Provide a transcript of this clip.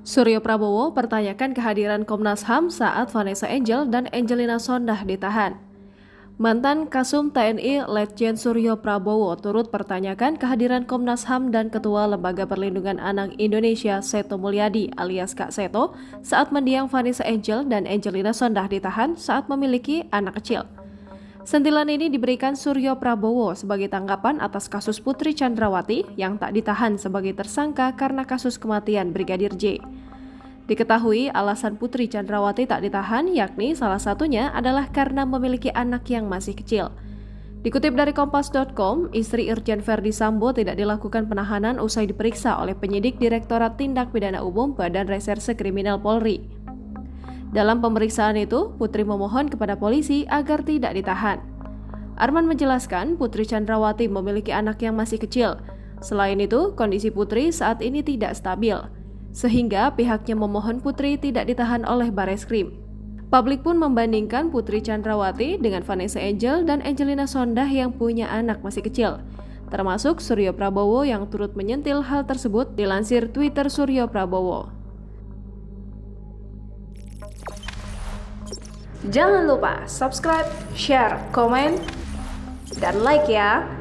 Suryo Prabowo pertanyakan kehadiran Komnas HAM saat Vanessa Angel dan Angelina Sondakh ditahan. Mantan Kasum TNI Letjen Suryo Prabowo turut pertanyakan kehadiran Komnas HAM dan Ketua Lembaga Perlindungan Anak Indonesia Seto Mulyadi alias Kak Seto saat mendiang Vanessa Angel dan Angelina Sondakh ditahan saat memiliki anak kecil. Sentilan ini diberikan Suryo Prabowo sebagai tanggapan atas kasus Putri Chandrawati yang tak ditahan sebagai tersangka karena kasus kematian Brigadir J. Diketahui alasan Putri Chandrawati tak ditahan yakni salah satunya adalah karena memiliki anak yang masih kecil. Dikutip dari Kompas.com, istri Irjen Verdi Sambo tidak dilakukan penahanan usai diperiksa oleh penyidik Direktorat Tindak Pidana Umum Badan Reserse Kriminal Polri. Dalam pemeriksaan itu, Putri memohon kepada polisi agar tidak ditahan. Arman menjelaskan Putri Chandrawati memiliki anak yang masih kecil. Selain itu, kondisi Putri saat ini tidak stabil, sehingga pihaknya memohon Putri tidak ditahan oleh Bareskrim. Publik pun membandingkan Putri Chandrawati dengan Vanessa Angel dan Angelina Sondakh yang punya anak masih kecil, termasuk Suryo Prabowo yang turut menyentil hal tersebut dilansir Twitter Suryo Prabowo. Jangan lupa subscribe, share, komen, dan like ya!